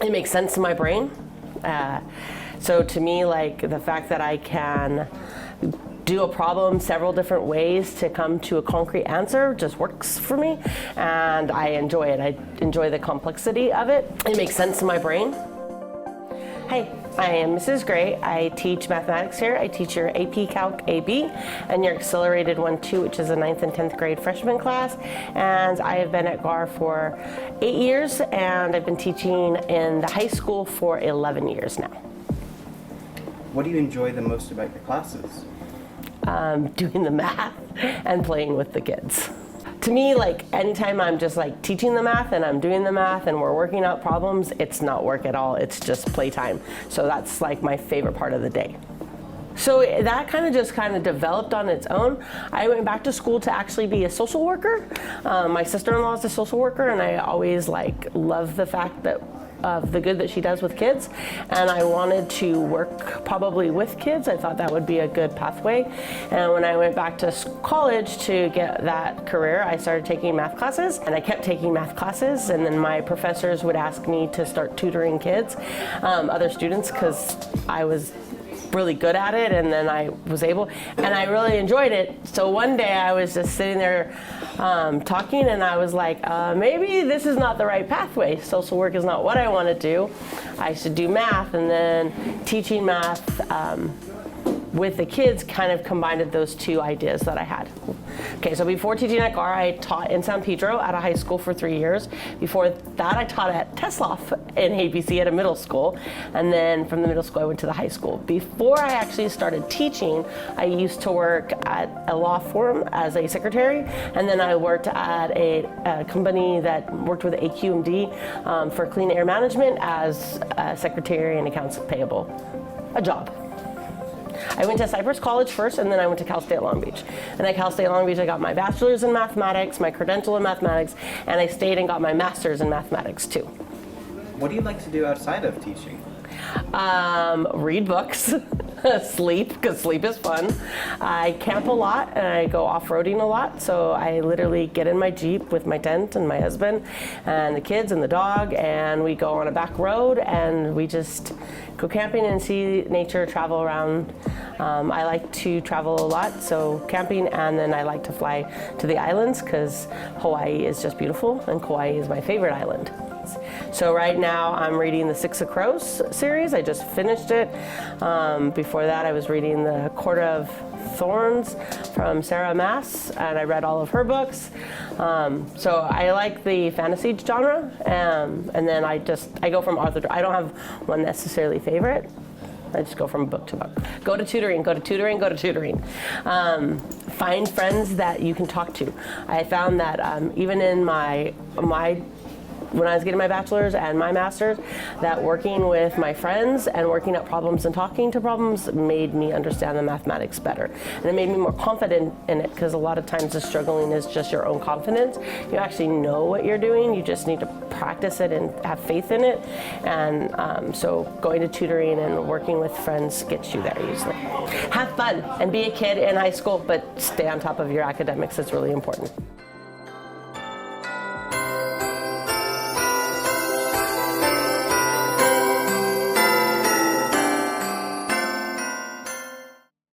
It makes sense in my brain. So to me, like the fact that I can do a problem several different ways to come to a concrete answer just works for me, and I enjoy it. I enjoy the complexity of it. It makes sense in my brain. Hey, I am Mrs. Gray. I teach mathematics here. I teach your AP Calc AB and your Accelerated 1-2, which is a 9th and 10th grade freshman class. And I have been at Gahr for 8 years, and I've been teaching in the high school for 11 years now. What do you enjoy the most about your classes? Doing the math and playing with the kids. To me, like anytime I'm just like teaching the math and I'm doing the math and we're working out problems, it's not work at all, it's just playtime. So that's like my favorite part of the day. So that kind of developed on its own. I went back to school to actually be a social worker. My sister-in-law is a social worker, and I always love the fact that of the good that she does with kids, and I wanted to work probably with kids. I thought that would be a good pathway, and when I went back to college to get that career, I started taking math classes, and I kept taking math classes, and then my professors would ask me to start tutoring kids, other students, because I was really good at it, and then I was able, and I really enjoyed it. So one day I was just sitting there talking, and I was like, maybe this is not the right pathway. Social work is not what I want to do. I should do math, and then teaching math with the kids kind of combined those two ideas that I had. Okay, so before teaching at Gahr, I taught in San Pedro at a high school for 3 years. Before that, I taught at Tesloff in ABC at a middle school, and then from the middle school, I went to the high school. Before I actually started teaching, I used to work at a law firm as a secretary, and then I worked at a company that worked with AQMD for clean air management as a secretary and accounts payable, a job. I went to Cypress College first, and then I went to Cal State Long Beach. And at Cal State Long Beach, I got my bachelor's in mathematics, my credential in mathematics, and I stayed and got my master's in mathematics too. What do you like to do outside of teaching? Read books, sleep, because sleep is fun. I camp a lot, and I go off-roading a lot, so I literally get in my Jeep with my tent and my husband and the kids and the dog, and we go on a back road, and we just go camping and see nature, travel around. I like to travel a lot, so camping, and then I like to fly to the islands because Hawaii is just beautiful, and Kauai is my favorite island. So right now I'm reading the Six of Crows series. I just finished it. Before that I was reading the Court of Thorns from Sarah Maas, and I read all of her books. So I like the fantasy genre, and then I go from author to, I don't have one necessarily favorite. I just go from book to book. Go to tutoring, go to tutoring, go to tutoring. Find friends that you can talk to. I found that even in when I was getting my bachelor's and my master's, that working with my friends and working at problems and talking to problems made me understand the mathematics better. And it made me more confident in it, because a lot of times the struggling is just your own confidence. You actually know what you're doing, you just need to practice it and have faith in it. And so going to tutoring and working with friends gets you there usually. Have fun and be a kid in high school, but stay on top of your academics. It's really important.